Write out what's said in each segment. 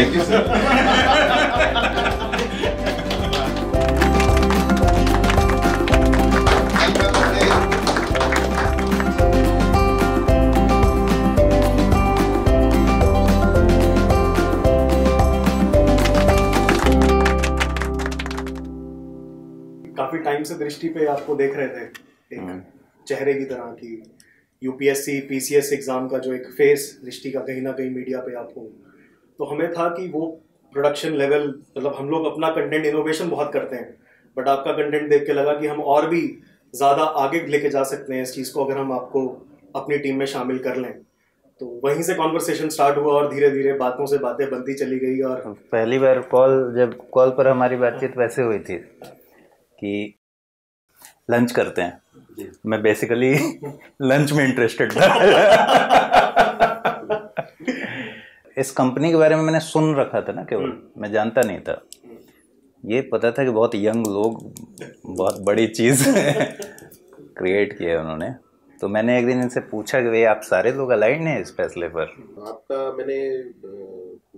Thank you sir. काफी time से दृष्टि पे आपको देख रहे थे एक चेहरे की तरह की यूपीएससी पीसीएस एग्जाम का जो एक फेस दृष्टि का कहीं ना कहीं मीडिया पे आपको, तो हमें था कि वो प्रोडक्शन लेवल, मतलब हम लोग अपना कंटेंट इनोवेशन बहुत करते हैं, बट आपका कंटेंट देख के लगा कि हम और भी ज़्यादा आगे लेके जा सकते हैं इस चीज़ को अगर हम आपको अपनी टीम में शामिल कर लें। तो वहीं से कॉन्वर्सेशन स्टार्ट हुआ और धीरे धीरे बातों से बातें बनती चली गई। और पहली बार जब कॉल पर हमारी बातचीत वैसे हुई थी कि लंच करते हैं, मैं बेसिकली लंच में इंटरेस्टेड था। इस कंपनी के बारे में मैंने सुन रखा था ना, केवल मैं जानता नहीं था। ये पता था कि बहुत यंग लोग बहुत बड़ी चीज़ क्रिएट की है उन्होंने। तो मैंने एक दिन इनसे पूछा कि भाई आप सारे लोग अलाइंड हैं इस फैसले पर? आपका मैंने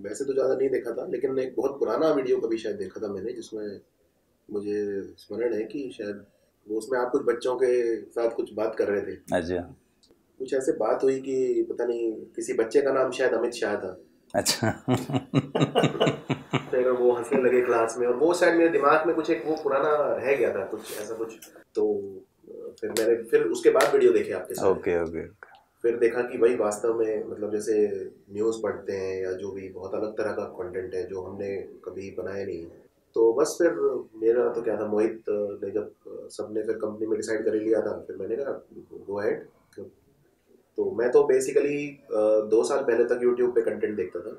वैसे तो ज़्यादा नहीं देखा था, लेकिन एक बहुत पुराना वीडियो कभी शायद देखा था मैंने, जिसमें मुझे स्मरण है कि शायद वो उसमें आप कुछ बच्चों के साथ कुछ बात कर रहे थे। अच्छा, कुछ ऐसे बात हुई कि पता नहीं किसी बच्चे का नाम शायद अमित शाह था। अच्छा। फिर वो हंसने लगे क्लास में, और वो शायद मेरे दिमाग में कुछ एक वो पुराना रह गया था, कुछ ऐसा कुछ। तो फिर उसके बाद वीडियो देखे आपके साथ। ओके। फिर देखा कि भाई वास्तव में मतलब जैसे न्यूज़ पढ़ते हैं या जो भी, बहुत अलग तरह का कंटेंट है जो हमने कभी बनाया नहीं। तो बस फिर मेरा तो क्या था, मोहित ने जब सबने फिर कंपनी में डिसाइड कर लिया था, फिर मैंने कहा गो अहेड। तो मैं तो बेसिकली 2 साल पहले तक यूट्यूब पे कंटेंट देखता था।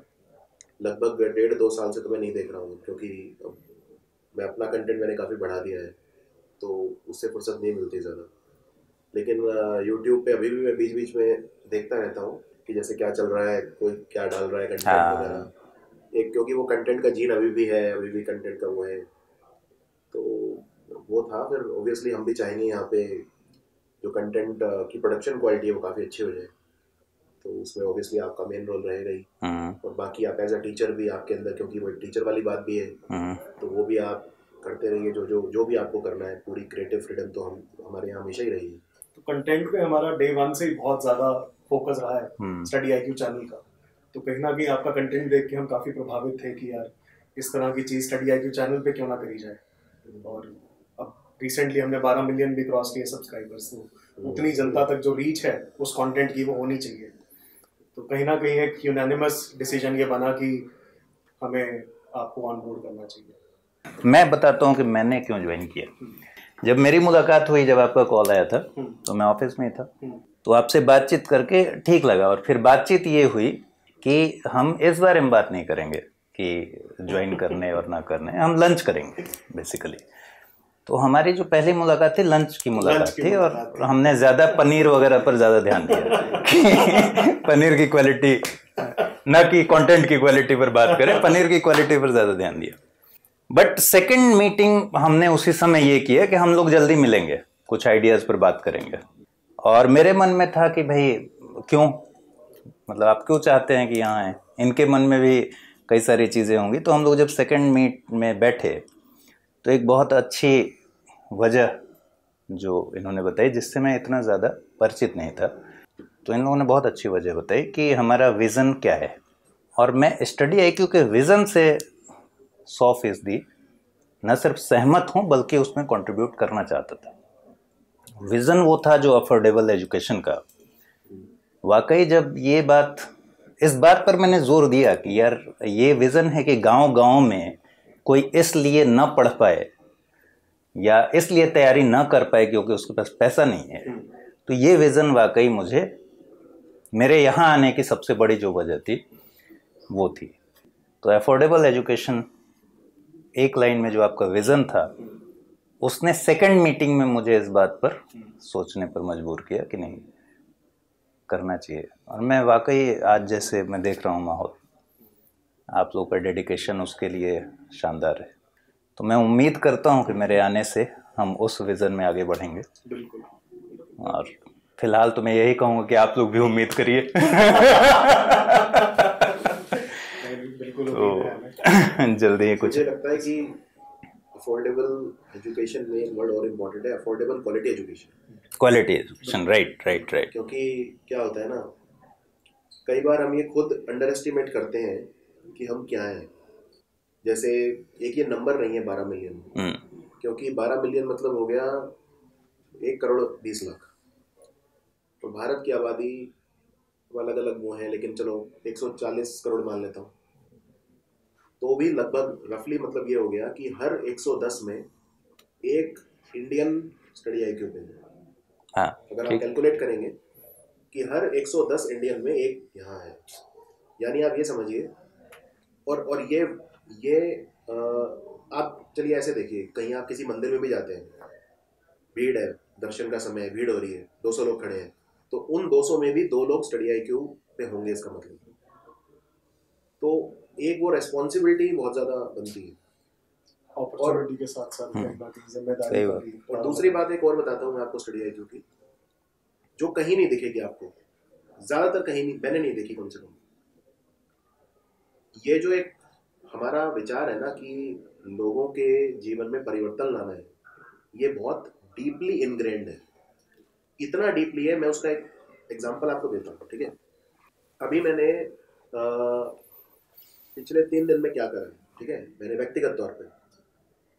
लगभग 1.5-2 साल से तो मैं नहीं देख रहा हूँ, क्योंकि मैं अपना कंटेंट मैंने काफ़ी बढ़ा दिया है, तो उससे फुर्सत नहीं मिलती ज़्यादा। लेकिन यूट्यूब पे अभी भी मैं बीच बीच में देखता रहता हूँ कि जैसे क्या चल रहा है, कोई क्या डाल रहा है कंटेंट वगैरह। एक क्योंकि वो कंटेंट का जीन अभी भी है, अभी भी कंटेंट का वो है, तो वो था। फिर ऑब्वियसली हम भी चाहेंगे यहाँ पे जो कंटेंट की प्रोडक्शन क्वालिटी है वो काफ़ी अच्छी हो जाए, तो उसमें ऑब्वियसली आपका मेन रोल रहेगा ही। और बाकी आप एज अ टीचर भी आपके अंदर, क्योंकि वो टीचर वाली बात भी है, तो वो भी आप करते रहिए जो भी आपको करना है। पूरी क्रिएटिव फ्रीडम तो हमारे यहाँ हमेशा ही रही है। तो कंटेंट पे हमारा डे 1 से ही बहुत ज़्यादा फोकस रहा है स्टडी IQ चैनल का। तो कहीं ना कहीं आपका कंटेंट देख के हम काफ़ी प्रभावित थे कि यार इस तरह की चीज़ स्टडी IQ चैनल पे क्यों ना करी जाए। और अब रिसेंटली हमने 12 मिलियन भी क्रॉस किए सब्सक्राइबर्स, तो उतनी जनता तक जो रीच है उस कंटेंट की वो होनी चाहिए। तो कहीं ना कहीं एक यूनानिमस डिसीजन ये बना कि हमें आपको ऑन बोर्ड करना चाहिए। मैं बताता हूँ कि मैंने क्यों ज्वाइन किया। जब मेरी मुलाकात हुई, जब आपका कॉल आया था, तो मैं ऑफिस में था, तो आपसे बातचीत करके ठीक लगा। और फिर बातचीत ये हुई कि हम इस बारे में बात नहीं करेंगे कि ज्वाइन करने और ना करने, हम लंच करेंगे बेसिकली। तो हमारी जो पहली मुलाकात थी लंच की मुलाकात थी, और हमने ज़्यादा पनीर वगैरह पर ज़्यादा ध्यान दिया कि पनीर की क्वालिटी, ना कि कंटेंट की क्वालिटी पर बात करें, पनीर की क्वालिटी पर ज़्यादा ध्यान दिया। बट सेकंड मीटिंग हमने उसी समय ये किया कि हम लोग जल्दी मिलेंगे, कुछ आइडियाज़ पर बात करेंगे। और मेरे मन में था कि भाई क्यों, मतलब आप क्यों चाहते हैं कि यहाँ आए, इनके मन में भी कई सारी चीज़ें होंगी। तो हम लोग जब सेकंड मीट में बैठे तो एक बहुत अच्छी वजह जो इन्होंने बताई, जिससे मैं इतना ज़्यादा परिचित नहीं था, तो इन लोगों ने बहुत अच्छी वजह बताई कि हमारा विज़न क्या है। और मैं स्टडी IQ के विज़न से 100% न सिर्फ सहमत हूँ बल्कि उसमें कंट्रीब्यूट करना चाहता था। विज़न वो था जो अफोर्डेबल एजुकेशन का। वाकई जब ये बात, इस बात पर मैंने जोर दिया कि यार ये विज़न है कि गांव-गांव में कोई इसलिए न पढ़ पाए या इसलिए तैयारी न कर पाए क्योंकि उसके पास पैसा नहीं है, तो ये विज़न वाकई मुझे, मेरे यहाँ आने की सबसे बड़ी जो वजह थी वो थी। तो अफोर्डेबल एजुकेशन एक लाइन में जो आपका विज़न था, उसने सेकंड मीटिंग में मुझे इस बात पर सोचने पर मजबूर किया कि नहीं, करना चाहिए। और मैं वाकई आज जैसे मैं देख रहा हूँ माहौल, आप लोगों का डेडिकेशन उसके लिए शानदार है। तो मैं उम्मीद करता हूँ कि मेरे आने से हम उस विज़न में आगे बढ़ेंगे। बिल्कुल। और फिलहाल तो मैं यही कहूँगा कि आप लोग भी उम्मीद करिए। बिल्कुल। तो जल्दी ही कुछ। मुझे लगता है कि अफोर्डेबल एजुकेशन में वर्ड और इम्पोर्टेंट है, अफोर्डेबल क्वालिटी एजुकेशन, राइट। क्योंकि क्या होता है ना, कई बार हम ये खुद अंडर एस्टिमेट करते हैं कि हम क्या हैं। जैसे एक ये नंबर नहीं है 12 मिलियन, क्योंकि 12 मिलियन मतलब हो गया 1 करोड़ 20 लाख। तो भारत की आबादी अलग अलग वो है, लेकिन चलो 140 करोड़ मान लेता हूँ, तो भी लगभग रफली मतलब ये हो गया कि हर 110 में एक इंडियन स्टडी IQ पे है। हाँ, अगर आप कैलकुलेट करेंगे कि हर 110 इंडियन में एक यहाँ है, यानी आप ये समझिए। और ये आप चलिए ऐसे देखिए, कहीं आप किसी मंदिर में भी जाते हैं, भीड़ है, दर्शन का समय है, भीड़ हो रही है, 200 लोग खड़े हैं, तो उन 200 में भी 2 लोग स्टडी IQ पे होंगे, इसका मतलब। तो एक वो रेस्पॉन्सिबिलिटी बहुत ज़्यादा बनती है, अपॉर्चुनिटी के साथ साथ जिम्मेदारी का भी। और दूसरी बात एक और बताता हूँ मैं आपको स्टडी IQ की, जो कहीं नहीं दिखेगी आपको, ज़्यादातर कहीं नहीं, मैंने नहीं देखी कम से कम। ये जो एक हमारा विचार है ना कि लोगों के जीवन में परिवर्तन लाना है, ये बहुत डीपली इनग्रेन्ड है। इतना डीपली है, मैं उसका एक एग्जांपल आपको देता हूँ, ठीक है। अभी मैंने पिछले 3 दिन में क्या करा, ठीक है। मैंने व्यक्तिगत तौर पे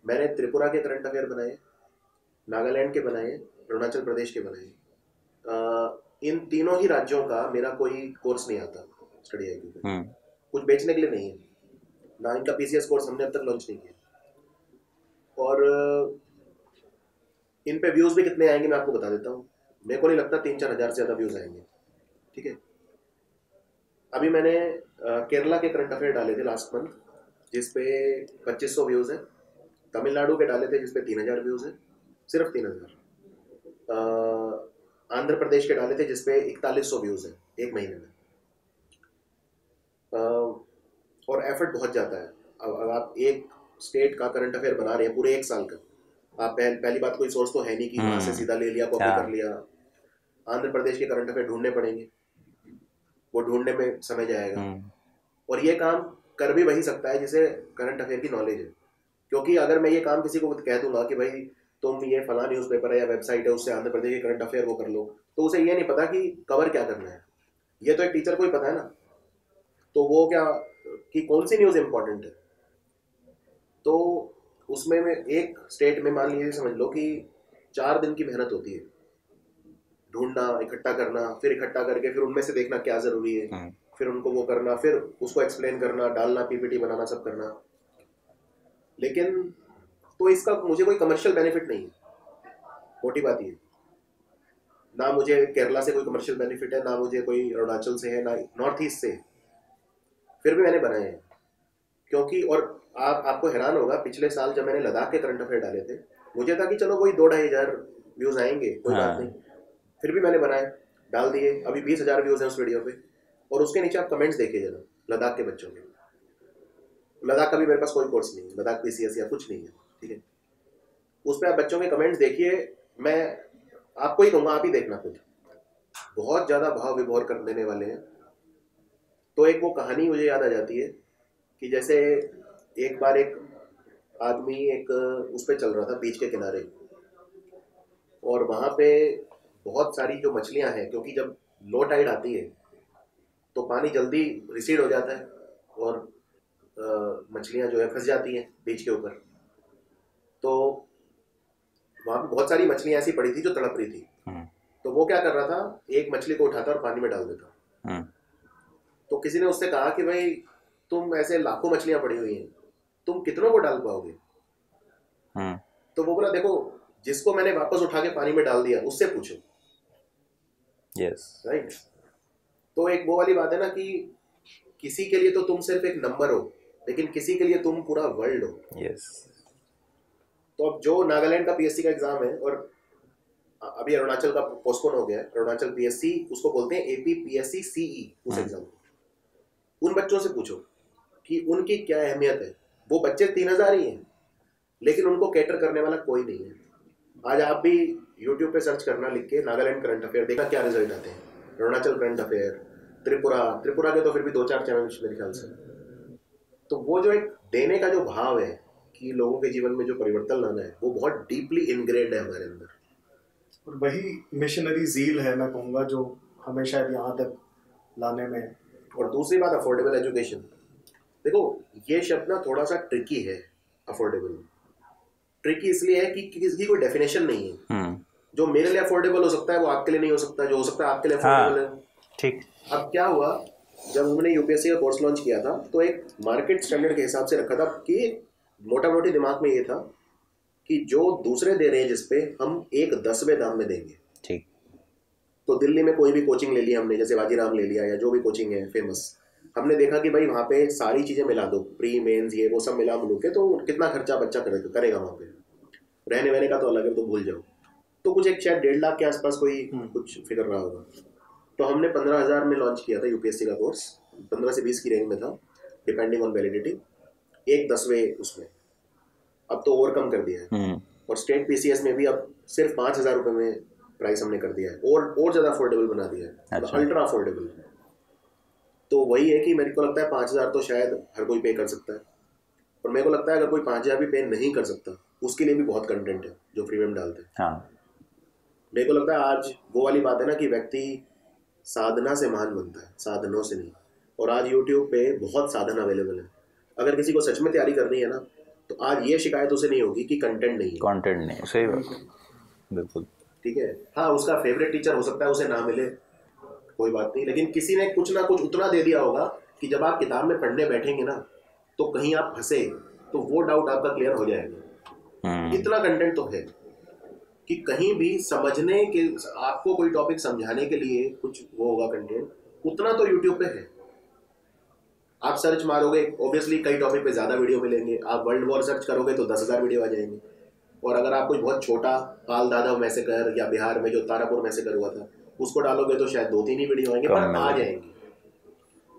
मैंने त्रिपुरा के करंट अफेयर बनाए, नागालैंड के बनाए, अरुणाचल प्रदेश के बनाए। इन तीनों ही राज्यों का मेरा कोई कोर्स नहीं आता स्टडी IQ पे, कुछ बेचने के लिए नहीं है ना, इनका PCS कोर्स हमने अब तक लॉन्च नहीं किया। और इन पे व्यूज़ भी कितने आएंगे मैं आपको बता देता हूँ। मेरे को नहीं लगता 3-4 हज़ार से ज़्यादा व्यूज़ आएंगे, ठीक है। अभी मैंने केरला के करंट अफेयर डाले थे लास्ट मंथ, जिसपे 2500 व्यूज़ हैं। तमिलनाडु के डाले थे जिसपे 3000 व्यूज़ हैं, सिर्फ 3000। आंध्र प्रदेश के डाले थे जिसपे 4100 व्यूज़ हैं एक महीने में। और एफर्ट बहुत जाता है। अब आप एक स्टेट का करंट अफेयर बना रहे हैं पूरे 1 साल का, आप पहली बात कोई सोर्स तो है नहीं कि वहाँ से सीधा ले लिया, कॉपी कर लिया। आंध्र प्रदेश के करंट अफेयर ढूंढने पड़ेंगे, वो ढूंढने में समय जाएगा। और ये काम कर भी वही सकता है जिसे करंट अफेयर की नॉलेज है। क्योंकि अगर मैं ये काम किसी को कह दूंगा कि भाई तुम ये फला न्यूज़पेपर है या वेबसाइट है उससे आंध्र प्रदेश के करंट अफेयर वो कर लो, तो उसे ये नहीं पता कि कवर क्या करना है। ये तो एक टीचर को ही पता है ना, तो वो क्या कि कौन सी न्यूज़ इंपॉर्टेंट है। तो उसमें मैं एक स्टेट में मान लीजिए समझ लो कि 4 दिन की मेहनत होती है, ढूंढना, इकट्ठा करना, फिर इकट्ठा करके फिर उनमें से देखना क्या ज़रूरी है, फिर उनको वो करना, फिर उसको एक्सप्लेन करना, डालना, PPT बनाना, सब करना। लेकिन तो इसका मुझे कोई कमर्शियल बेनिफिट नहीं है, मोटी बात ये। ना मुझे केरला से कोई कमर्शियल बेनिफिट है, ना मुझे कोई अरुणाचल से है, ना नॉर्थ ईस्ट से। फिर भी मैंने बनाए हैं क्योंकि, और आपको हैरान होगा, पिछले साल जब मैंने लद्दाख के करंट अफेयर डाले थे, मुझे था कि चलो कोई 2-2.5 हज़ार व्यूज़ आएंगे, कोई बात नहीं। फिर भी मैंने बनाए, डाल दिए। अभी 20,000 व्यूज़ हैं उस वीडियो पे। और उसके नीचे आप कमेंट्स देखिए जरा, लद्दाख के बच्चों के। लद्दाख का भी मेरे पास कोई कोर्स नहीं है, लद्दाख PCS या कुछ नहीं है, ठीक है। उस पर आप बच्चों के कमेंट्स देखिए, मैं आपको ही कहूँगा, आप ही देखना खुद, बहुत ज़्यादा भाव विभोर कर देने वाले हैं। तो एक वो कहानी मुझे याद आ जाती है कि जैसे एक बार एक आदमी एक उस पर चल रहा था बीच के किनारे, और वहाँ पे बहुत सारी जो मछलियाँ हैं, क्योंकि जब लो टाइड आती है तो पानी जल्दी रिसीड हो जाता है और मछलियाँ जो है फंस जाती हैं बीच के ऊपर। तो वहाँ पे बहुत सारी मछलियाँ ऐसी पड़ी थी जो तड़प रही थी। तो वो क्या कर रहा था, एक मछली को उठाता और पानी में डाल देता। तो किसी ने उससे कहा कि भाई तुम ऐसे लाखों मछलियाँ पड़ी हुई हैं, तुम कितनों को डाल पाओगे। तो वो बोला, देखो जिसको मैंने वापस उठा के पानी में डाल दिया उससे पूछो। राइट। तो एक वो वाली बात है ना कि किसी के लिए तो तुम सिर्फ एक नंबर हो, लेकिन किसी के लिए तुम पूरा वर्ल्ड हो। तो अब जो नागालैंड का PSC का एग्जाम है, और अभी अरुणाचल का पोस्टपोन हो गया है, अरुणाचल PSC उसको बोलते हैं AP PSC CE, उस एग्जाम को। उन बच्चों से पूछो कि उनकी क्या अहमियत है। वो बच्चे 3000 ही हैं, लेकिन उनको कैटर करने वाला कोई नहीं है। आज आप भी YouTube पे सर्च करना, लिख के नागालैंड करंट अफेयर, देखना क्या रिजल्ट आते हैं। अरुणाचल करंट अफेयर, त्रिपुरा के तो फिर भी 2-4 चैनल मेरे ख्याल से। तो वो जो एक देने का जो भाव है कि लोगों के जीवन में जो परिवर्तन लाना है, वो बहुत डीपली इनग्रेड है हमारे अंदर। और वही मिशनरी ज़ील है मैं कहूँगा जो हमें शायद यहाँ तक लाने में। और दूसरी बात अफोर्डेबल एजुकेशन। देखो ये शब्द ना थोड़ा सा ट्रिकी है। अफोर्डेबल ट्रिकी इसलिए है कि किसी कोई डेफिनेशन नहीं है। जो मेरे लिए अफोर्डेबल हो सकता है वो आपके लिए नहीं हो सकता, जो हो सकता है आपके लिए अफोर्डेबल है। ठीक। अब क्या हुआ, जब हमने यूपीएससी का कोर्स लॉन्च किया था तो एक मार्केट स्टैंडर्ड के हिसाब से रखा था कि मोटा मोटी दिमाग में ये था कि जो दूसरे दे रहे हैं जिसपे हम 1/10वें दाम में देंगे। ठीक। तो दिल्ली में कोई भी कोचिंग ले लिया हमने, जैसे बाजीराम ले लिया या जो भी कोचिंग है फेमस, हमने देखा कि भाई वहाँ पे सारी चीज़ें मिला दो, प्री मेंस ये वो सब मिला मिलू के, तो कितना खर्चा बच्चा करेगा वहाँ पे, रहने वहने का तो अलग है तो भूल जाओ। तो कुछ एक शायद 1.5 लाख के आसपास कोई कुछ फिगर रहा होगा। तो हमने 15,000 में लॉन्च किया था यूपीएससी का कोर्स, 15 से 20 की रेंज में था डिपेंडिंग ऑन वैलिडिटी, 1/10वें उसमें। अब तो और कम कर दिया है। और स्टेट पीसीएस में भी अब सिर्फ 5,000 रुपये में प्राइस हमने कर दिया है, और ज़्यादा अफोर्डेबल बना दिया है, अल्ट्रा अफोर्डेबल। तो वही है कि मेरे को लगता है 5,000 तो शायद हर कोई पे कर सकता है, और मेरे को लगता है अगर कोई 5,000 भी पे नहीं कर सकता उसके लिए भी बहुत कंटेंट है जो फ्री में डालते हैं। हाँ। मेरे को लगता है आज वो वाली बात है ना कि व्यक्ति साधना से महान बनता है, साधनों से नहीं। और आज यूट्यूब पे बहुत साधन अवेलेबल है। अगर किसी को सच में तैयारी करनी है ना, तो आज ये शिकायत उसे नहीं होगी कि कंटेंट नहीं है। कंटेंट नहीं, सही बात, बिल्कुल ठीक है। हाँ, उसका फेवरेट टीचर हो सकता है उसे ना मिले, कोई बात नहीं, लेकिन किसी ने कुछ ना कुछ उतना दे दिया होगा कि जब आप किताब में पढ़ने बैठेंगे ना तो कहीं आप फंसे तो वो डाउट आपका क्लियर हो जाएगा। इतना कंटेंट तो है कि कहीं भी समझने के, आपको कोई टॉपिक समझाने के लिए कुछ वो होगा कंटेंट, उतना तो यूट्यूब पे है। आप सर्च मारोगे ऑब्वियसली कई टॉपिक पे ज़्यादा वीडियो मिलेंगे। आप वर्ल्ड वॉर सर्च करोगे तो 10,000 वीडियो आ जाएंगे। और अगर आप कोई बहुत छोटा पाल दादा मैसेकर या बिहार में जो तारापुर मैसेकर हुआ था उसको डालोगे तो शायद 2-3 ही वीडियो आएंगे, पर आ जाएंगे,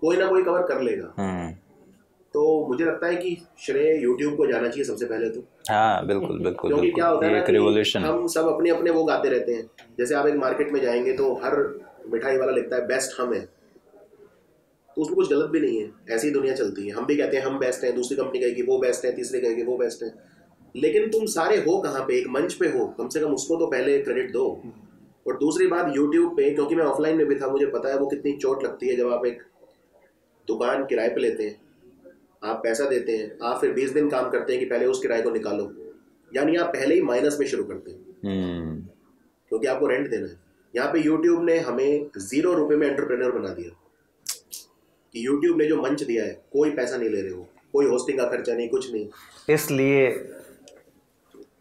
कोई ना कोई कवर कर लेगा। तो मुझे लगता है कि श्रेय यूट्यूब को जाना चाहिए सबसे पहले तो। हाँ बिल्कुल बिल्कुल, क्योंकि क्या होता है ना कि हम सब अपने अपने वो गाते रहते हैं। जैसे आप एक मार्केट में जाएंगे तो हर मिठाई वाला लिखता है बेस्ट हम है, तो उसमें कुछ गलत भी नहीं है, ऐसी दुनिया चलती है। हम भी कहते हैं हम बेस्ट हैं, दूसरी कंपनी कहेगी वो बेस्ट है, तीसरी कहेगी वो बेस्ट है, लेकिन तुम सारे हो कहाँ पे? एक मंच पे हो, कम से कम उसको तो पहले क्रेडिट दो। और दूसरी बात यूट्यूब पे, क्योंकि मैं ऑफलाइन में भी था, मुझे पता है वो कितनी चोट लगती है जब आप एक दुकान किराए पे लेते हैं, आप पैसा देते हैं, आप फिर 20 दिन काम करते हैं कि पहले उस किराए को निकालो, यानी आप पहले ही माइनस में शुरू करते हैं क्योंकि आपको रेंट देना है। यहाँ पे यूट्यूब ने हमें 0 रुपये में एंटरप्रेन्योर बना दिया कि यूट्यूब ने जो मंच दिया है कोई पैसा नहीं ले रहे हो, कोई होस्टिंग का खर्चा नहीं, कुछ नहीं। इसलिए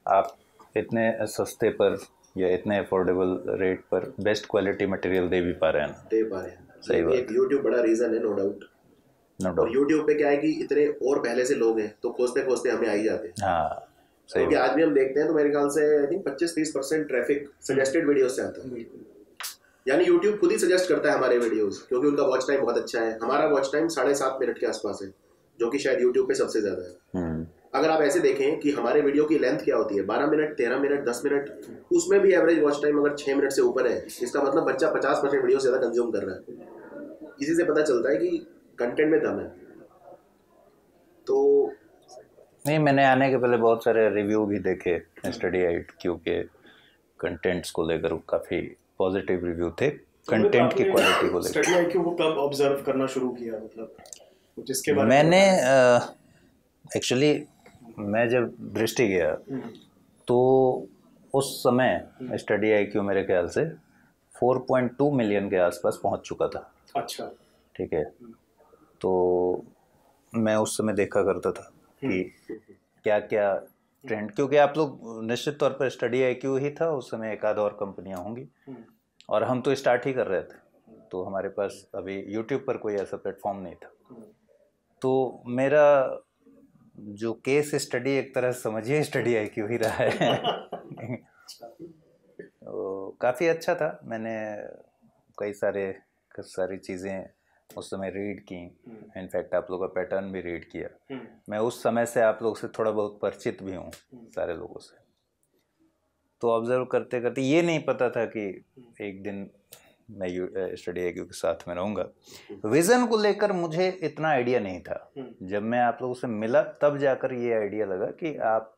आप इतने सस्ते पर या इतने अफोर्डेबल रेट पर बेस्ट क्वालिटी मटेरियल दे भी पा रहे हैं ना, दे पा रहे हैं। सही बात। एक यूट्यूब बड़ा रीज़न है, नो डाउट। और यूट्यूब पे क्या है कि इतने और पहले से लोग हैं तो खोजते खोजते हमें आ ही जाते हैं। हाँ सही। क्योंकि आज भी हम देखते हैं तो मेरे ख्याल से I think 25-30% traffic suggested video से आता है। यानी यूट्यूब खुद ही सजेस्ट करता है हमारे वीडियोस, क्योंकि उनका वॉच टाइम बहुत अच्छा है। हमारा वॉच टाइम 7.5 मिनट के आसपास है, जो कि शायद यूट्यूब पे सबसे ज़्यादा है। अगर आप ऐसे देखें कि हमारे वीडियो की लेंथ क्या होती है, 12 मिनट, 13 मिनट, 10 मिनट, उसमें भी एवरेज वॉच टाइम अगर 6 मिनट से ऊपर है, इसका मतलब बच्चा 50% वीडियो से ज़्यादा कंज्यूम कर रहा है। इसी से पता चलता है कि कंटेंट में दम है। तो नहीं, मैंने आने के पहले बहुत सारे रिव्यू भी देखे StudyIQ के कंटेंट्स को लेकर, काफ़ी पॉजिटिव रिव्यू थे कंटेंट की क्वालिटी को लेकर। StudyIQ को कब ऑब्जर्व करना शुरू किया, मतलब जिसके बारे में? मैंने एक्चुअली मैं जब दृष्टि गया तो उस समय StudyIQ मेरे ख्याल से 4.2 मिलियन के आसपास पहुंच चुका था। अच्छा, ठीक है। तो मैं उस समय देखा करता था कि क्या क्या ट्रेंड, क्योंकि आप लोग निश्चित तौर पर StudyIQ ही था उस समय, एक आध और कंपनियां होंगी, और हम तो स्टार्ट ही कर रहे थे, तो हमारे पास अभी यूट्यूब पर कोई ऐसा प्लेटफॉर्म नहीं था। तो मेरा जो केस स्टडी एक तरह से समझिए StudyIQ ही रहा है। तो काफ़ी अच्छा था। मैंने कई सारी चीज़ें उस समय रीड की, इनफैक्ट आप लोगों का पैटर्न भी रीड किया। मैं उस समय से आप लोग से थोड़ा बहुत परिचित भी हूँ, सारे लोगों से। तो ऑब्जर्व करते करते ये नहीं पता था कि एक दिन मैं स्टडी IQ के साथ में रहूँगा। विज़न को लेकर मुझे इतना आइडिया नहीं था। जब मैं आप लोगों से मिला तब जाकर ये आइडिया लगा कि आप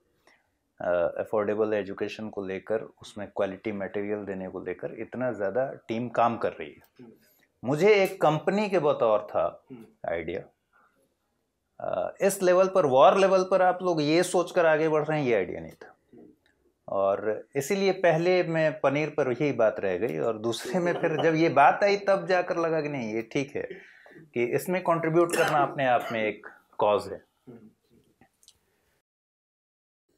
अफोर्डेबल एजुकेशन को लेकर, उसमें क्वालिटी मटेरियल देने को लेकर इतना ज़्यादा टीम काम कर रही है। मुझे एक कंपनी के बतौर था आइडिया, इस लेवल पर, वॉर लेवल पर आप लोग ये सोचकर आगे बढ़ रहे हैं, ये आइडिया नहीं था। और इसीलिए पहले मैं पनीर पर यही बात रह गई, और दूसरे में फिर जब ये बात आई तब जाकर लगा कि नहीं, ये ठीक है कि इसमें कंट्रीब्यूट करना अपने आप में एक कॉज है।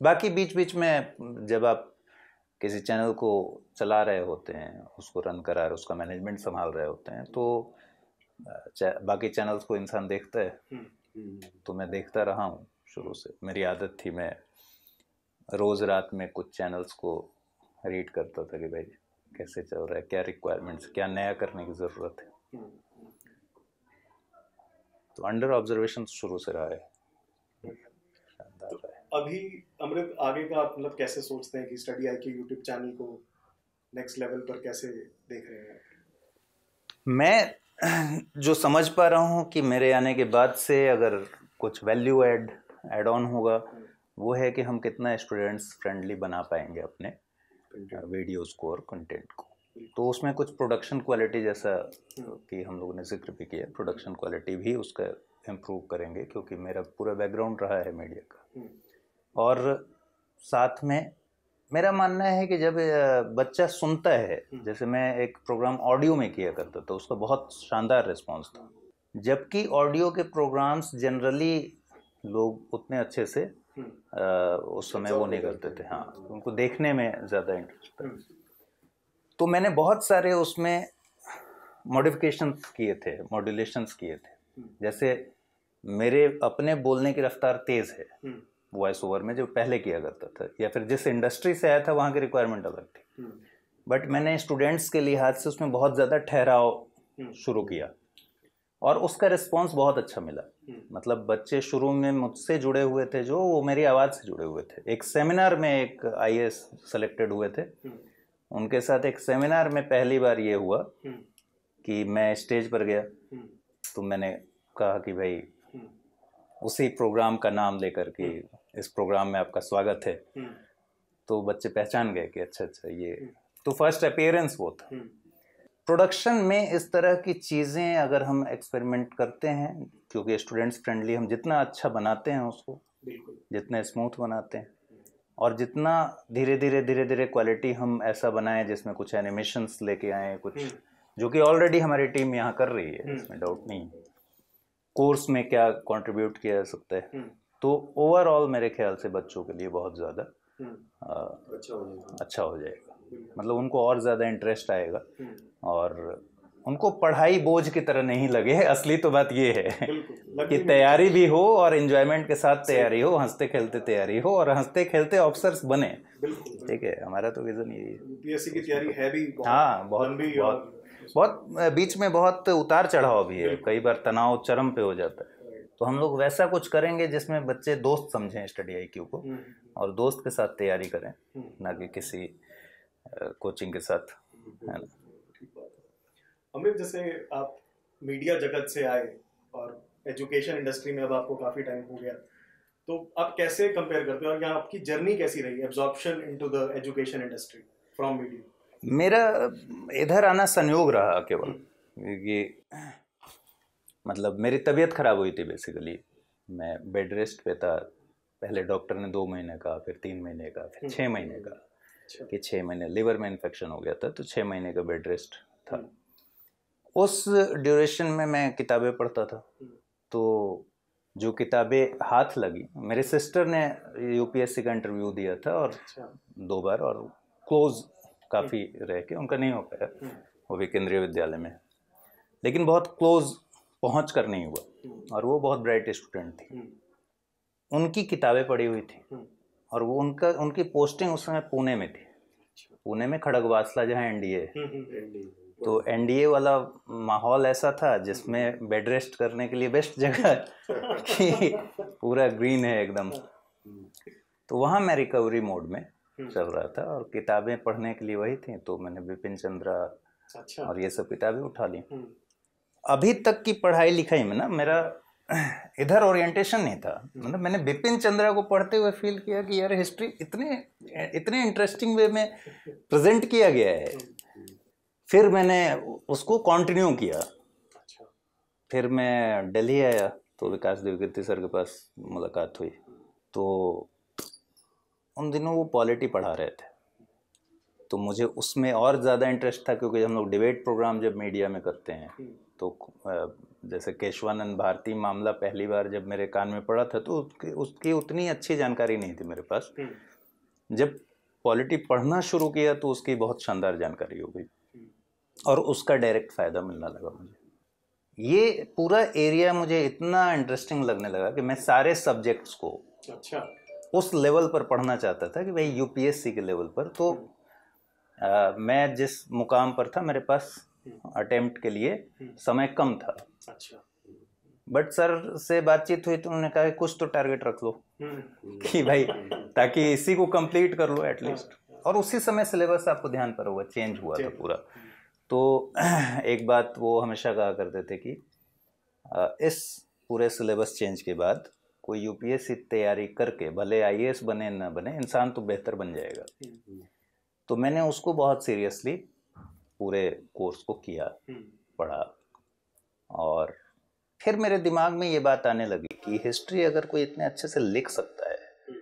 बाकी बीच बीच में जब आप किसी चैनल को चला रहे होते हैं, उसको रन करा रहे, उसका मैनेजमेंट संभाल रहे होते हैं, तो बाकी चैनल्स को इंसान देखता है। तो मैं देखता रहा हूँ शुरू से, मेरी आदत थी, मैं रोज़ रात में कुछ चैनल्स को रीड करता था कि भाई कैसे चल रहा है, क्या रिक्वायरमेंट्स, क्या नया करने की ज़रूरत है। तो अंडर ऑब्जर्वेशन शुरू से रहा है। तो अभी अमृत आगे का आप मतलब कैसे सोचते हैं कि स्टडी IQ यूट्यूब चैनल को नेक्स्ट लेवल पर कैसे देख रहे हैं? मैं जो समझ पा रहा हूँ कि मेरे आने के बाद से अगर कुछ वैल्यू एड ऑन होगा, वो है कि हम कितना स्टूडेंट्स फ्रेंडली बना पाएंगे अपने वीडियोस को और कंटेंट को। तो उसमें कुछ प्रोडक्शन क्वालिटी, जैसा कि हम लोगों ने जिक्र भी किया, प्रोडक्शन क्वालिटी भी उसका इम्प्रूव करेंगे, क्योंकि मेरा पूरा बैकग्राउंड रहा है मीडिया का। और साथ में मेरा मानना है कि जब बच्चा सुनता है, जैसे मैं एक प्रोग्राम ऑडियो में किया करता था, उसका बहुत शानदार रिस्पॉन्स था, जबकि ऑडियो के प्रोग्राम्स जनरली लोग उतने अच्छे से उस समय वो नहीं करते थे। हाँ, उनको देखने में ज़्यादा इंटरेस्ट था। तो मैंने बहुत सारे उसमें मॉडिफिकेशंस किए थे, मॉड्यूलेशंस किए थे। जैसे मेरे अपने बोलने की रफ्तार तेज़ है वॉइस ओवर में, जो पहले किया करता था, या फिर जिस इंडस्ट्री से आया था वहाँ की रिक्वायरमेंट अलग थी। बट मैंने स्टूडेंट्स के लिहाज से उसमें बहुत ज़्यादा ठहराव शुरू किया, और उसका रिस्पांस बहुत अच्छा मिला। मतलब बच्चे शुरू में मुझसे जुड़े हुए थे, जो वो मेरी आवाज़ से जुड़े हुए थे। एक सेमिनार में एक IAS सेलेक्टेड हुए थे, उनके साथ एक सेमिनार में पहली बार ये हुआ कि मैं स्टेज पर गया, तो मैंने कहा कि भाई उसी प्रोग्राम का नाम लेकर कि इस प्रोग्राम में आपका स्वागत है। तो बच्चे पहचान गए कि अच्छा ये तो फर्स्ट अपीयरेंस वो था। प्रोडक्शन में इस तरह की चीज़ें अगर हम एक्सपेरिमेंट करते हैं, क्योंकि स्टूडेंट्स फ्रेंडली हम जितना अच्छा बनाते हैं उसको, जितना स्मूथ बनाते हैं, और जितना धीरे धीरे क्वालिटी हम ऐसा बनाएं जिसमें कुछ एनिमेशंस लेके आए, कुछ जो कि ऑलरेडी हमारी टीम यहाँ कर रही है, इसमें डाउट नहीं। कोर्स में क्या कंट्रीब्यूट किया जा सकता है, तो ओवरऑल मेरे ख्याल से बच्चों के लिए बहुत ज़्यादा अच्छा हो जाएगा। मतलब उनको और ज़्यादा इंटरेस्ट आएगा, और उनको पढ़ाई बोझ की तरह नहीं लगे। असली तो बात ये है कि तैयारी भी हो और एंजॉयमेंट के साथ तैयारी हो, हंसते खेलते तैयारी हो, और हंसते खेलते ऑफिसर्स बने। ठीक है, हमारा तो विजन यही है। यूपीएससी की तैयारी है भी हाँ, बहुत बीच में बहुत उतार चढ़ाव भी है, कई बार तनाव चरम पे हो जाता है। तो हम लोग वैसा कुछ करेंगे जिसमें बच्चे दोस्त समझें स्टडी IQ को, और दोस्त के साथ तैयारी करें, ना कि किसी कोचिंग के साथ, है ना। अमृत, जैसे आप मीडिया जगत से आए और एजुकेशन इंडस्ट्री में अब आपको काफ़ी टाइम हो गया, तो आप कैसे कंपेयर करते हो, और यहाँ आपकी जर्नी कैसी रही, absorption into the education industry from media? मेरा इधर आना संयोग रहा केवल, ये मतलब मेरी तबीयत ख़राब हुई थी बेसिकली। मैं बेड रेस्ट पे था, पहले डॉक्टर ने 2 महीने का, फिर 3 महीने का, फिर 6 महीने का, कि 6 महीने लिवर में इन्फेक्शन हो गया था, तो 6 महीने का बेड रेस्ट था। उस ड्यूरेशन में मैं किताबें पढ़ता था, तो जो किताबें हाथ लगी, मेरे सिस्टर ने UPSC का इंटरव्यू दिया था, और 2 बार, और क्लोज काफ़ी रह के उनका नहीं हो पाया, वो भी केंद्रीय विद्यालय में, लेकिन बहुत क्लोज पहुंच कर नहीं हुआ। और वो बहुत ब्राइट स्टूडेंट थी, उनकी किताबें पढ़ी हुई थी, और वो उनकी पोस्टिंग उस समय पुणे में थी, पुणे में खड़गवासला, जहाँ NDA है। तो NDA वाला माहौल ऐसा था जिसमें बेड रेस्ट करने के लिए बेस्ट जगह कि पूरा ग्रीन है एकदम। तो वहाँ मैं रिकवरी मोड में चल रहा था, और किताबें पढ़ने के लिए वही थी। तो मैंने बिपिन चंद्रा, अच्छा। और ये सब किताबें उठा ली। अभी तक की पढ़ाई लिखाई में ना मेरा इधर ओरिएंटेशन नहीं था। मतलब मैंने बिपिन चंद्रा को पढ़ते हुए फील किया कि यार हिस्ट्री इतने इंटरेस्टिंग वे में प्रेजेंट किया गया है। फिर मैंने उसको कंटिन्यू किया। अच्छा। फिर मैं दिल्ली आया तो विकास देवकीर्ति सर के पास मुलाकात हुई। तो उन दिनों वो पॉलिटी पढ़ा रहे थे, तो मुझे उसमें और ज़्यादा इंटरेस्ट था, क्योंकि हम लोग डिबेट प्रोग्राम जब मीडिया में करते हैं तो जैसे केशवानंद भारती मामला पहली बार जब मेरे कान में पड़ा था तो उसकी उतनी अच्छी जानकारी नहीं थी मेरे पास। जब पॉलिटी पढ़ना शुरू किया तो उसकी बहुत शानदार जानकारी हो गई और उसका डायरेक्ट फ़ायदा मिलने लगा मुझे। ये पूरा एरिया मुझे इतना इंटरेस्टिंग लगने लगा कि मैं सारे सब्जेक्ट्स को अच्छा उस लेवल पर पढ़ना चाहता था कि भाई यूपीएससी के लेवल पर। तो मैं जिस मुकाम पर था मेरे पास अटेम्प्ट के लिए समय कम था। अच्छा। बट सर से बातचीत हुई तो उन्होंने कहा कि कुछ तो टारगेट रख लो कि भाई ताकि इसी को कंप्लीट कर लो एटलीस्ट। और उसी समय सिलेबस आपको ध्यान पर होगा चेंज हुआ था पूरा। तो एक बात वो हमेशा कहा करते थे कि इस पूरे सिलेबस चेंज के बाद कोई यूपीएससी तैयारी करके भले आईएएस बने ना बने, इंसान तो बेहतर बन जाएगा। तो मैंने उसको बहुत सीरियसली पूरे कोर्स को किया, पढ़ा। और फिर मेरे दिमाग में ये बात आने लगी कि हिस्ट्री अगर कोई इतने अच्छे से लिख सकता है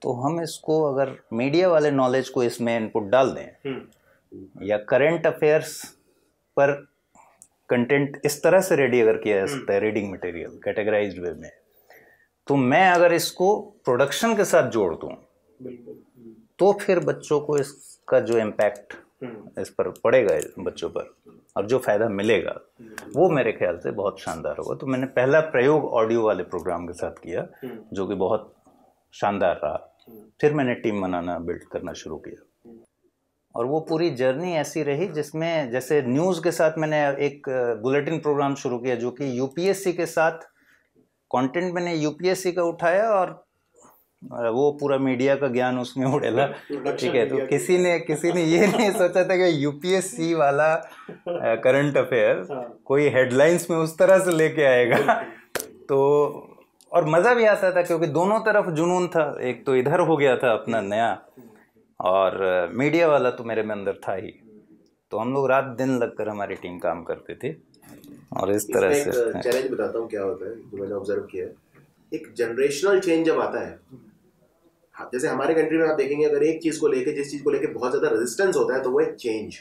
तो हम इसको अगर मीडिया वाले नॉलेज को इसमें इनपुट डाल दें या करंट अफेयर्स पर कंटेंट इस तरह से रेडी अगर किया जा सकता है, रीडिंग मटेरियल कैटेगराइज्ड वे में, तो मैं अगर इसको प्रोडक्शन के साथ जोड़ दूं तो फिर बच्चों को इसका जो इम्पैक्ट इस पर पड़ेगा बच्चों पर और जो फ़ायदा मिलेगा वो मेरे ख्याल से बहुत शानदार होगा। तो मैंने पहला प्रयोग ऑडियो वाले प्रोग्राम के साथ किया जो कि बहुत शानदार रहा। फिर मैंने टीम बनाना बिल्ड करना शुरू किया और वो पूरी जर्नी ऐसी रही जिसमें जैसे न्यूज़ के साथ मैंने एक बुलेटिन प्रोग्राम शुरू किया जो कि यूपीएससी के साथ कंटेंट मैंने यूपीएससी का उठाया और वो पूरा मीडिया का ज्ञान उसमें उड़ेला। ठीक है, तो किसी ने ये नहीं सोचा था कि यूपीएससी वाला करंट अफेयर कोई हेडलाइंस में उस तरह से लेके आएगा। तो और मज़ा भी आता था क्योंकि दोनों तरफ जुनून था। एक तो इधर हो गया था अपना नया और मीडिया वाला तो मेरे में अंदर था ही। तो हम लोग रात दिन लगकर हमारी टीम काम करते थे और इस तरह से चैलेंज बताता हूँ क्या होता है जो मैंने ऑब्जर्व किया है। एक जनरेशनल चेंज जब आता है, जैसे हमारे कंट्री में आप देखेंगे अगर एक चीज को लेके जिस चीज को लेके बहुत ज्यादा रेजिस्टेंस होता है तो वो है चेंज।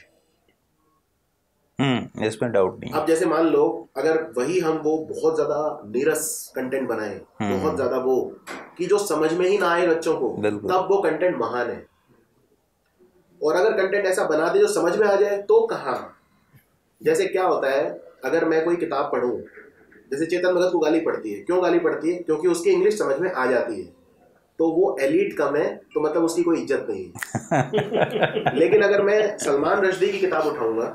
इसमें डाउट नहीं। अब जैसे मान लो अगर वही हम वो बहुत ज्यादा नीरस कंटेंट बनाए, बहुत ज्यादा वो कि जो समझ में ही ना आए बच्चों को, तब वो कंटेंट महान है। और अगर कंटेंट ऐसा बना दे जो समझ में आ जाए तो कहाँ। जैसे क्या होता है अगर मैं कोई किताब पढ़ूं, जैसे चेतन भगत को गाली पड़ती है, क्यों गाली पड़ती है? क्योंकि उसकी इंग्लिश समझ में आ जाती है, तो वो एलीट कम है, तो मतलब उसकी कोई इज्जत नहीं है। लेकिन अगर मैं सलमान रश्दी की किताब उठाऊंगा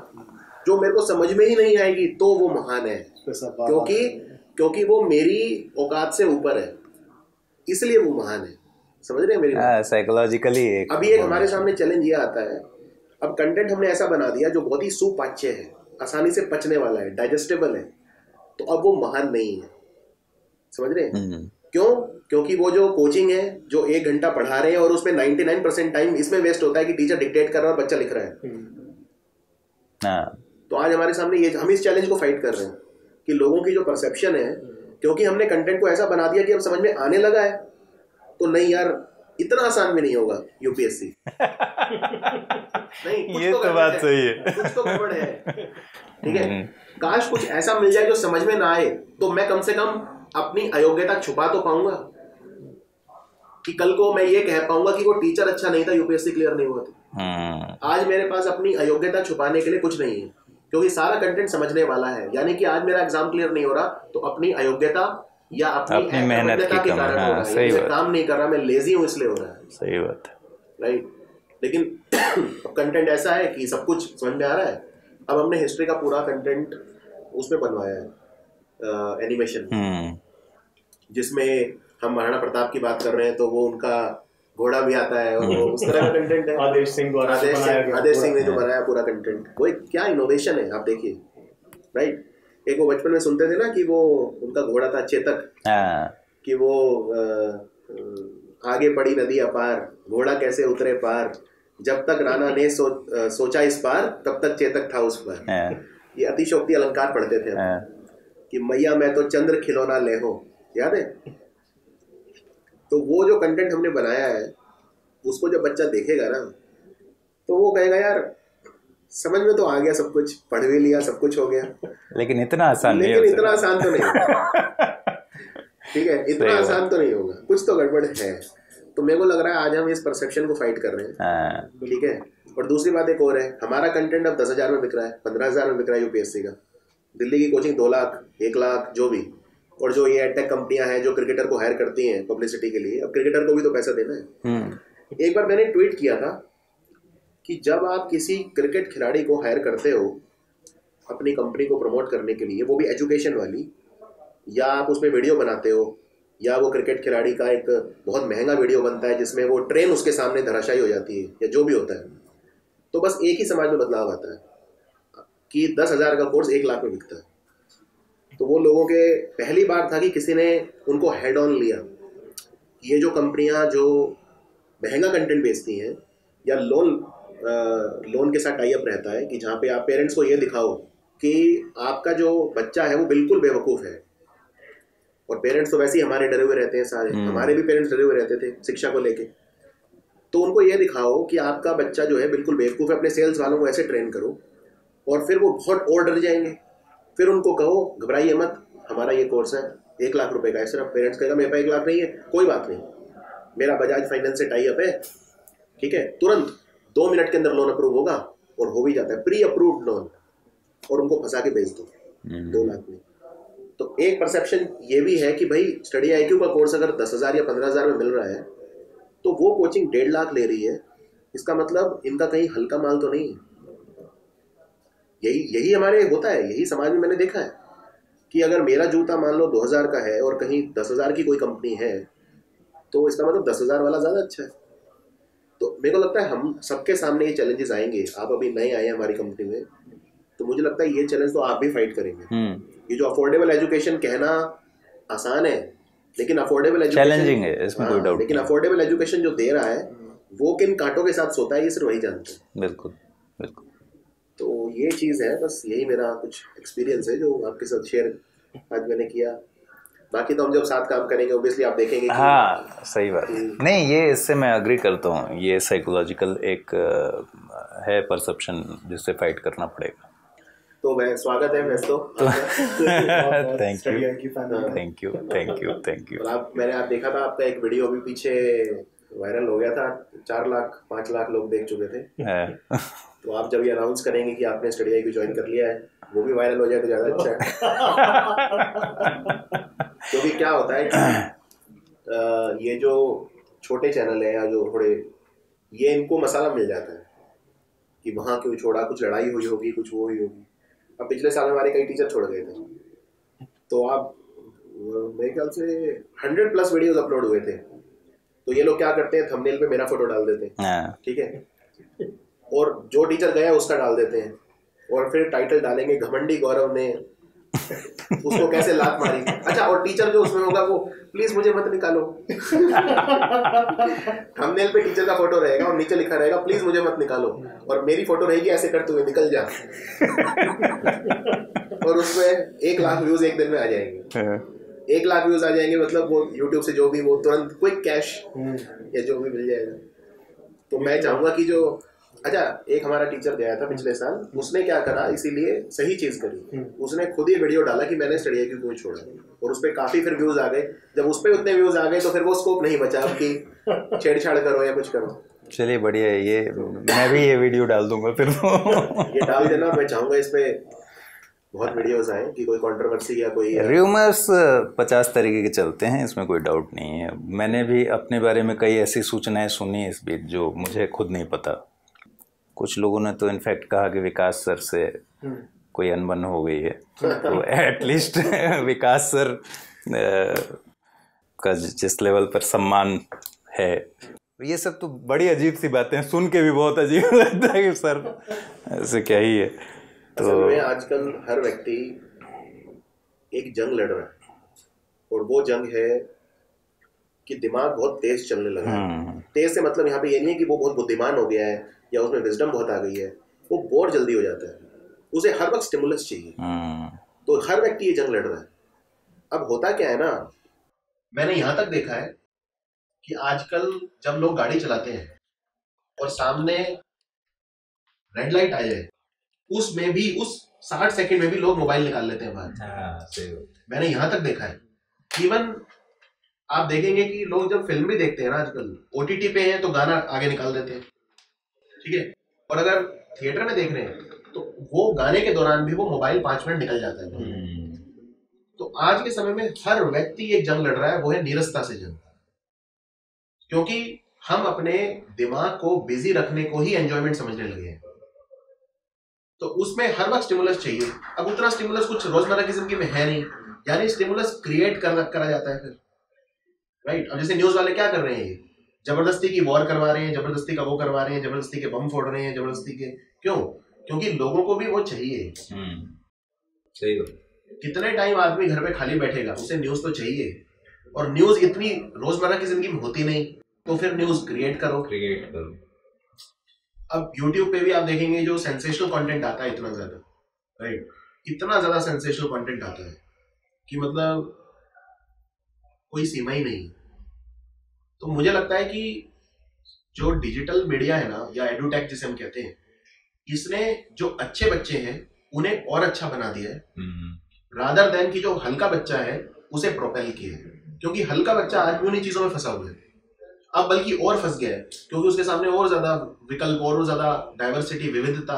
जो मेरे को समझ में ही नहीं आएगी तो वो महान है, क्योंकि वो मेरी औकात से ऊपर है, इसलिए वो महान है। समझ रहे हैं मेरी बात? साइकोलॉजिकली अभी एक हमारे सामने चैलेंज ये आता है, अब कंटेंट हमने ऐसा बना दिया जो बहुत ही सुपाच्य है, आसानी से पचने वाला है, डाइजेस्टेबल है, तो अब वो महान नहीं है। समझ रहे हैं? क्यों? क्योंकि वो जो कोचिंग है जो 1 घंटा पढ़ा रहे हैं और उसमें 99% टाइम इसमें वेस्ट होता है कि टीचर डिक्टेट कर रहा है और बच्चा लिख रहा है। तो आज हमारे सामने ये हम इस चैलेंज को फाइट कर रहे हैं कि लोगों की जो परसेप्शन है, क्योंकि हमने कंटेंट को ऐसा बना दिया कि अब समझ में आने लगा है, तो नहीं यार इतना आसान भी नहीं होगा यूपीएससी। नहीं, कुछ ये तो बात सही है, कुछ तो गड़बड़ है। ठीक है, काश कुछ ऐसा मिल जाए जो समझ में ना आए, तो मैं कम से कम अपनी अयोग्यता छुपा तो पाऊंगा कि कल को मैं ये कह पाऊंगा कि वो टीचर अच्छा नहीं था, यूपीएससी क्लियर नहीं हुआ था। आज मेरे पास अपनी अयोग्यता छुपाने के लिए कुछ नहीं है, क्योंकि सारा कंटेंट समझने वाला है। यानी कि आज मेरा एग्जाम क्लियर नहीं हो रहा तो अपनी अयोग्यता या अपनी मेहनत के कारण हो रहा है। मैं काम नहीं कर रहा, मैं लेजी हूँ इसलिए हो रहा है। सही बात है, राइट। लेकिन कंटेंट ऐसा है कि सब कुछ समझ में आ रहा है। अब हमने हिस्ट्री का पूरा कंटेंट उसमें बनवाया है, एनिमेशन, जिसमें हम महाराणा प्रताप की बात कर रहे हैं तो वो उनका घोड़ा भी आता है, वो उस तरह का कंटेंट है। आदेश सिंह द्वारा आदेश सिंह ने जो बनाया पूरा कंटेंट, वो क्या इनोवेशन है, आप देखिए, राइट। एक वो बचपन में सुनते थे ना कि वो उनका घोड़ा था चेतक, कि वो आगे पड़ी नदी अपार, घोड़ा कैसे उतरे पार, जब तक राणा ने सोचा इस पार, तब तक चेतक था उस पार। ये अतिशोक्ति अलंकार पढ़ते थे कि मैया मैं तो चंद्र खिलौना ले हो, याद है। तो वो जो कंटेंट हमने बनाया है, उसको जब बच्चा देखेगा ना, तो वो कहेगा यार समझ में तो आ गया सब कुछ, पढ़ भी लिया, सब कुछ हो गया, लेकिन इतना आसान नहीं, लेकिन इतना आसान तो नहीं। ठीक है, इतना आसान तो नहीं होगा, कुछ तो गड़बड़ है। तो मेरे को लग रहा है आज हम इस परसेप्शन को फाइट कर रहे हैं, ठीक है। और दूसरी बात एक और है, हमारा कंटेंट अब 10,000 में बिक रहा है, 15,000 में बिक रहा है यूपीएससी का। दिल्ली की कोचिंग 2 लाख, 1 लाख जो भी, और जो ये एडटेक कंपनियां हैं जो क्रिकेटर को हायर करती हैं पब्लिसिटी के लिए, अब क्रिकेटर को भी तो पैसा देना है। एक बार मैंने ट्वीट किया था कि जब आप किसी क्रिकेट खिलाड़ी को हायर करते हो अपनी कंपनी को प्रमोट करने के लिए, वो भी एजुकेशन वाली, या आप उसमें वीडियो बनाते हो, या वो क्रिकेट खिलाड़ी का एक बहुत महंगा वीडियो बनता है जिसमें वो ट्रेन उसके सामने धराशायी हो जाती है, या जो भी होता है, तो बस एक ही समाज में बदलाव आता है कि 10,000 का कोर्स 1 लाख में बिकता है। तो वो लोगों के पहली बार था कि किसी ने उनको हेड ऑन लिया। ये जो कंपनियां जो महंगा कंटेंट बेचती हैं, या लोन के साथ टाई अप रहता है कि जहाँ पे आप पेरेंट्स को ये दिखाओ कि आपका जो बच्चा है वो बिल्कुल बेवकूफ़ है, और पेरेंट्स तो वैसे ही हमारे डरे हुए रहते हैं सारे, हमारे भी पेरेंट्स डरे हुए रहते थे शिक्षा को लेके। तो उनको ये दिखाओ कि आपका बच्चा जो है बिल्कुल बेवकूफ़ है, अपने सेल्स वालों को ऐसे ट्रेन करो, और फिर वो बहुत और डर जाएंगे। फिर उनको कहो घबराइए मत, हमारा ये कोर्स है 1 लाख रुपए का है सिर्फ। पेरेंट्स कहेगा मेरे पास 1 लाख नहीं है, कोई बात नहीं, मेरा बजाज फाइनेंस से टाई अप है, ठीक है, तुरंत 2 मिनट के अंदर लोन अप्रूव होगा, और हो भी जाता है, प्री अप्रूव्ड लोन, और उनको फंसा के भेज दो 2 लाख में। तो एक परसेप्शन ये भी है कि भाई स्टडी IQ का कोर्स अगर 10,000 या 15,000 में मिल रहा है, तो वो कोचिंग 1.5 लाख ले रही है, इसका मतलब इनका कहीं हल्का माल तो नहीं। यही हमारे होता है, यही समाज में मैंने देखा है कि अगर मेरा जूता मान लो 2,000 का है और कहीं 10,000 की कोई कंपनी है, तो इसका मतलब 10,000 वाला ज़्यादा अच्छा है। तो मेरे को लगता है हम सबके सामने ये चैलेंजेस आएंगे। आप अभी नए आए हैं हमारी कंपनी में, तो मुझे लगता है ये चैलेंज तो आप भी फाइट करेंगे। ये जो अफोर्डेबल एजुकेशन कहना आसान है, लेकिन अफोर्डेबल एजुकेशन चैलेंजिंग है, इसमें कोई डाउट नहीं। लेकिन अफोर्डेबल एजुकेशन जो दे रहा है वो किन कांटों के साथ सोता है, ये सिर्फ वही जानते हैं। बिल्कुल बिल्कुल। तो ये चीज़ है, बस यही मेरा कुछ एक्सपीरियंस है जो आपके साथ शेयर आज मैंने किया। बाकी तो हम जब साथ काम करेंगे ऑब्वियसली आप देखेंगे कि हाँ सही बात नहीं, ये इससे मैं अग्री करता हूँ। ये साइकोलॉजिकल एक है परसेप्शन जिससे फाइट करना पड़ेगा। तो मैं स्वागत है वैसे तो थैंक यू। मैंने आप देखा था आपका एक वीडियो अभी पीछे वायरल हो गया था, 4 लाख 5 लाख लोग देख चुके थे। तो आप जब ये अनाउंस करेंगे कि आपने स्टडी IQ ज्वाइन कर लिया है, वो भी वायरल हो जाए तो ज़्यादा अच्छा है। क्योंकि क्या होता है कि ये जो छोटे चैनल है या जो थोड़े, ये इनको मसाला मिल जाता है कि वहाँ क्यों छोड़ा, कुछ लड़ाई हुई होगी, कुछ वो हुई होगी। अब पिछले साल हमारे कई टीचर छोड़ गए थे, तो आप मेरे ख्याल से 100+ वीडियोस अपलोड हुए थे। तो ये लोग क्या करते हैं, थंबनेल पे मेरा फोटो डाल देते हैं, ठीक है, और जो टीचर गया उसका डाल देते हैं, और फिर टाइटल डालेंगे घमंडी गौरव ने उसको कैसे लात मारी। अच्छा, और टीचर जो उसमें होगा वो प्लीज मुझे मत निकालो। थंबनेल पे टीचर का फोटो रहेगा और नीचे लिखा रहेगा प्लीज मुझे मत निकालो, और मेरी फोटो रहेगी ऐसे करते हुए निकल जा। और उसमें 1 लाख व्यूज एक दिन में आ जाएंगे। 1 लाख व्यूज आ जाएंगे मतलब वो यूट्यूब से जो भी वो तुरंत क्विक कैश या जो भी मिल जाएगा। तो मैं चाहूंगा कि जो अच्छा, एक हमारा टीचर गया था पिछले साल, उसने क्या करा, इसीलिए सही चीज करी, उसने खुद ही वीडियो डाला कि मैंने स्टडी IQ क्यों छोड़ा, और उस पर काफी फिर व्यूज आ गए। जब उस पर उतने व्यूज आ गए तो फिर वो स्कोप नहीं बचा अब कि छेड़छाड़ करो या कुछ करो। चलिए बढ़िया है, ये मैं भी ये वीडियो डाल दूंगा फिर। ये डाल देना, मैं चाहूंगा इस पे बहुत वीडियोस आए कि कोई कंट्रोवर्सी या कोई र्यूमर्स 50 तरीके के चलते हैं, इसमें कोई डाउट नहीं है। मैंने भी अपने बारे में कई ऐसी सूचनाएं सुनी इस बीच जो मुझे खुद नहीं पता। कुछ लोगों ने तो इनफैक्ट कहा कि विकास सर से कोई अनबन हो गई है, तो एटलीस्ट विकास सर का जिस लेवल पर सम्मान है ये सब तो बड़ी अजीब सी बातें हैं, सुन के भी बहुत अजीब लगता है कि सर ऐसे क्या ही है। तो असल में आजकल हर व्यक्ति एक जंग लड़ रहा है, और वो जंग है कि दिमाग बहुत तेज चलने लगा है। तेज से मतलब यहाँ पे ये नहीं है कि वो बहुत बुद्धिमान हो गया है या उसमें विजडम बहुत आ गई है, वो बोर जल्दी हो जाता है, उसे हर वक्त स्टिमुलस चाहिए। तो हर व्यक्ति ये जंग लड़ रहा है। अब होता क्या है ना, मैंने यहाँ तक देखा है कि आजकल जब लोग गाड़ी चलाते हैं और सामने रेड लाइट आ जाए, उसमें भी उस 60 सेकंड में भी लोग मोबाइल निकाल लेते हैं बाहर। मैंने यहाँ तक देखा है। इवन आप देखेंगे कि लोग जब फिल्म भी देखते हैं ना, आजकल ओटीटी पे हैं तो गाना आगे निकाल देते हैं, ठीक है, और अगर थिएटर में देख रहे हैं तो वो गाने के दौरान भी वो मोबाइल 5 मिनट निकल जाता है। तो आज के समय में हर व्यक्ति एक जंग लड़ रहा है, वो है नीरसता से जंग। क्योंकि हम अपने दिमाग को बिजी रखने को ही एंजॉयमेंट समझने लगे हैं, तो उसमें हर वक्त स्टिमुलस चाहिए। अब उतना स्टिमुलस कुछ रोजमर्रा की जिंदगी में है नहीं, यानी स्टिमुलस क्रिएट करा जाता है फिर, राइट। अब जैसे न्यूज वाले क्या कर रहे हैं, जबरदस्ती की वॉर करवा रहे हैं, जबरदस्ती का वो करवा रहे हैं, जबरदस्ती के बम फोड़ रहे हैं, जबरदस्ती के क्यों? क्योंकि लोगों को भी वो चाहिए। सही बात। कितने टाइम आदमी घर पे खाली बैठेगा, उसे न्यूज तो चाहिए, और न्यूज इतनी रोजमर्रा की जिंदगी में होती नहीं, तो फिर न्यूज क्रिएट करो। अब YouTube पे भी आप देखेंगे जो सेंसेशनल कंटेंट आता है इतना ज्यादा, राइट, इतना ज्यादा सेंसेशनल कंटेंट आता है कि मतलब कोई सीमा ही नहीं। तो मुझे लगता है कि जो डिजिटल मीडिया है ना, या एडुटेक जिसे हम कहते हैं, इसने जो अच्छे बच्चे हैं उन्हें और अच्छा बना दिया है, रादर देन कि जो हल्का बच्चा है उसे प्रोपेल किया है। क्योंकि हल्का बच्चा आज भी उन्हीं चीजों में फंसा हुआ है, अब बल्कि और फंस गया है, क्योंकि उसके सामने और ज्यादा विकल्प और ज्यादा डाइवर्सिटी, विविधता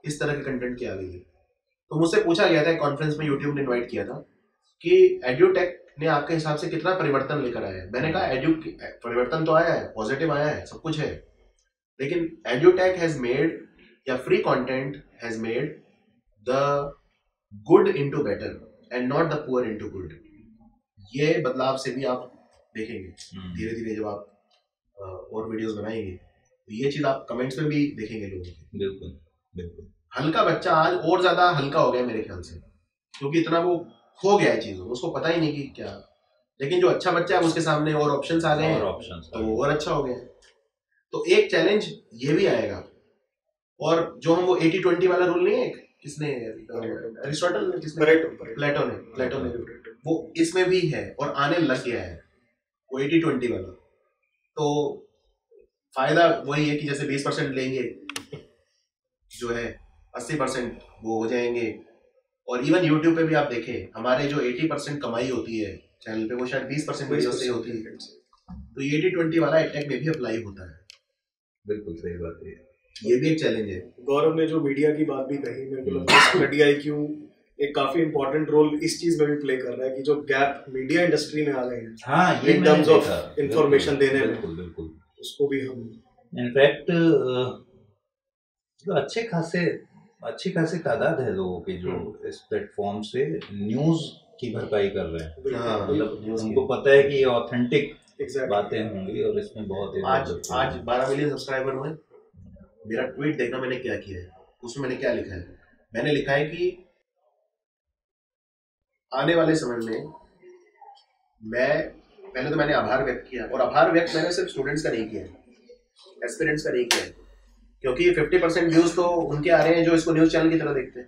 इस तरह के कंटेंट की आ गई है। तो मुझसे पूछा गया था कॉन्फ्रेंस में, यूट्यूब ने इन्वाइट किया था कि एड्यूटेक ने आपके हिसाब से कितना परिवर्तन लेकर आया है। मैंने कहा परिवर्तन तो आया है, पॉजिटिव आया है, सब कुछ है, लेकिन एड्यूटेक हैज मेड, या free content has made the good into better and not the poor into good. ये बदलाव से भी आप देखेंगे धीरे धीरे, जब आप और वीडियोस बनाएंगे तो ये चीज आप कमेंट्स में भी देखेंगे लोगों के। बिल्कुल बिल्कुल। हल्का बच्चा आज और ज्यादा हल्का हो गया मेरे ख्याल से, क्योंकि इतना वो खो गया है चीजों, उसको पता ही नहीं कि क्या। लेकिन जो अच्छा बच्चा है उसके सामने और ऑप्शंस आ गए हैं, तो वो और अच्छा हो गया। तो एक चैलेंज ये भी आएगा, और जो हम वो 80-20 वाला रूल नहीं है, किसने, अरिस्टोटल ने, किसने, प्लेटो ने, वो इसमें भी है और आने लग गया है वो 80-20 वाला। तो फायदा वही है कि जैसे 20% लेंगे जो है 80% वो हो जाएंगे। और इवन YouTube पे भी आप देखें, हमारे जो 80% कमाई होती है चैनल पे, वो शायद 20% वीडियो से होती है। तो ये 80-20 वाला एटेक में भी अप्लाई होता है। बिल्कुल सही बात है, ये भी एक चैलेंज है। गौरव ने जो मीडिया की बात भी कही, मेरे को लगता है मीडिया IQ एक काफी इंपॉर्टेंट रोल इस चीज में भी प्ले कर रहा है कि जो गैप मीडिया इंडस्ट्री में आ गए हैं, हाँ, ये इन टर्म्स ऑफ इंफॉर्मेशन देने में, बिल्कुल उसको भी हम इनफैक्ट तो अच्छी खासी तादाद है लोगों की जो इस प्लेटफॉर्म से न्यूज की भरपाई कर रहे हैं। हाँ, मतलब उनको पता है कि ये ऑथेंटिक बातें होंगी और इसमें बहुत आज 12 मिलियन सब्सक्राइबर हुए। मेरा ट्वीट देखना मैंने क्या किया है, उसमें मैंने क्या लिखा है। मैंने लिखा है कि आने वाले समय में मैंने आभार व्यक्त किया, और आभार व्यक्त मैंने सिर्फ स्टूडेंट्स का नहीं किया, एस्पिरेंट्स का नहीं किया, क्योंकि 50% व्यूज तो उनके आ रहे हैं जो इसको न्यूज चैनल की तरह देखते हैं।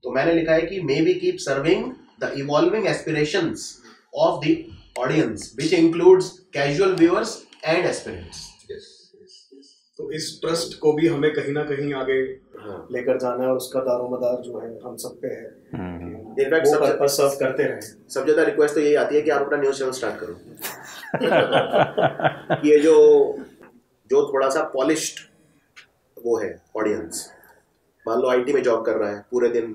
तो मैंने लिखा है कि may we keep serving the evolving aspirations of the audience which includes casual viewers and aspirants. तो इस ट्रस्ट को भी हमें कहीं ना कहीं आगे लेकर जाना है, और उसका दारोमदार जो है हम सब पे है। इनफैक्ट सर्व करते रहे। सबसे ज्यादा रिक्वेस्ट तो यही आती है कि आप अपना न्यूज चैनल स्टार्ट करो। ये जो थोड़ा सा पॉलिश्ड वो है ऑडियंस, मान लो आईटी में जॉब कर रहा है, पूरे दिन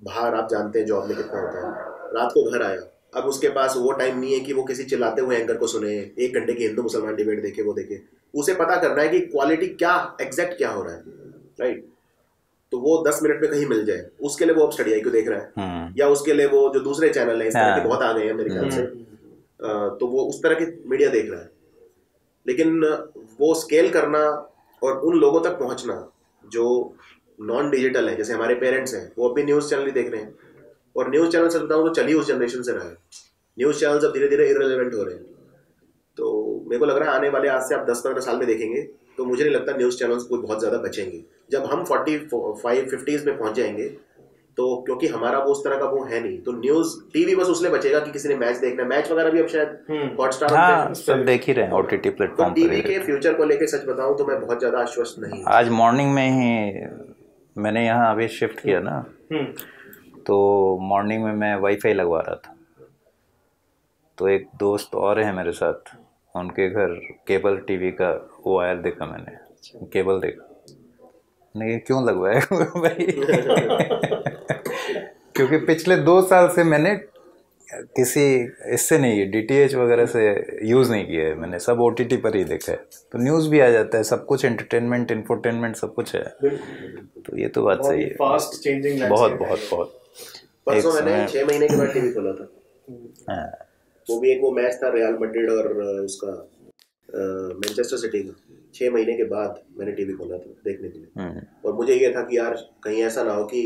बाहर, आप जानते हैं जॉब में कितना होता है, रात को घर आया, अब उसके पास वो टाइम नहीं है कि वो किसी चिल्लाते हुए एंकर को सुने, 1 घंटे की हिंदू मुसलमान डिबेट देखे, वो देखे। उसे पता करना है कि क्वालिटी क्या, एग्जैक्ट क्या हो रहा है, राइट। तो वो 10 मिनट में कहीं मिल जाए, उसके लिए वो अब स्टडी IQ देख रहा है, या उसके लिए वो जो दूसरे चैनल है इस तरह के बहुत आ गए हैं मेरे ख्याल से, तो वो उस तरह की मीडिया देख रहा है। लेकिन वो स्केल करना और उन लोगों तक पहुंचना जो नॉन डिजिटल है, जैसे हमारे पेरेंट्स हैं, वो अभी न्यूज़ चैनल ही देख रहे हैं, और न्यूज़ चैनल से बताऊँ तो चली उस जनरेशन से रहा है। न्यूज़ चैनल अब धीरे धीरे इररिलेवेंट हो रहे हैं। तो मेरे को लग रहा है आने वाले आज से आप 10-15 साल में देखेंगे तो मुझे नहीं लगता न्यूज़ चैनल्स कोई बहुत ज़्यादा बचेंगे। जब हम 45-50s में पहुंच जाएंगे तो, क्योंकि हमारा वो उस तरह का वो है नहीं, तो न्यूज़ टीवी बस उसलिए बचेगा कि किसी ने मैच देखना है। मैच वगैरह भी अब शायद हॉटस्टार हाँ, सब देख ही रहे हैं ओटीटी प्लेटफॉर्म पर। टीवी के फ्यूचर को लेके सच बताऊं तो मैं बहुत ज़्यादा आश्वस्त नहीं हूं। आज मॉर्निंग में ही मैंने यहाँ अभी शिफ्ट किया ना, तो मॉर्निंग में मैं वाईफाई लगवा रहा था, तो एक दोस्त और है मेरे साथ, उनके घर केबल टीवी का वो वायर देखा मैंने, केबल देखा, नहीं क्यों लगवाया भाई क्योंकि पिछले 2 साल से मैंने किसी इससे नहीं, डीटीएच वगैरह से यूज़ नहीं किया है मैंने, सब ओटीटी पर ही देखा है। तो न्यूज़ भी आ जाता है, सब कुछ एंटरटेनमेंट इंफोटेनमेंट सब कुछ है, तो ये तो बात सही है। फास्ट चेंजिंग बहुत बहुत बहुत। परसों मैंने 6 महीने के बाद टीवी खोला था। हाँ, वो भी एक वो मैच था रियल मैड्रिड और उसका मैनचेस्टर सिटी का। 6 महीने के बाद मैंने टीवी खोला था देखने के लिए, और मुझे ये था कि यार कहीं ऐसा ना हो कि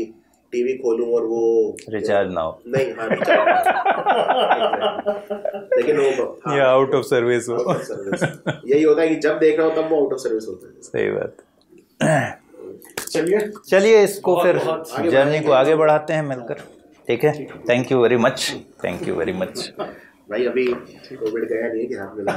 टीवी खोलूं और वो रिचार्ज ना हो, नहीं, हाँ रिचार्ज लेकिन वो हाँ, या आउट ऑफ सर्विस हो। यही होता है कि जब देख रहा हूँ तब वो आउट ऑफ सर्विस होता है। सही बात। चलिए इसको फिर जर्नी को आगे बढ़ाते हैं मिलकर, ठीक है। Thank you very much, thank you very much भाई। अभी कोविड गया नहीं कि हाथ मिला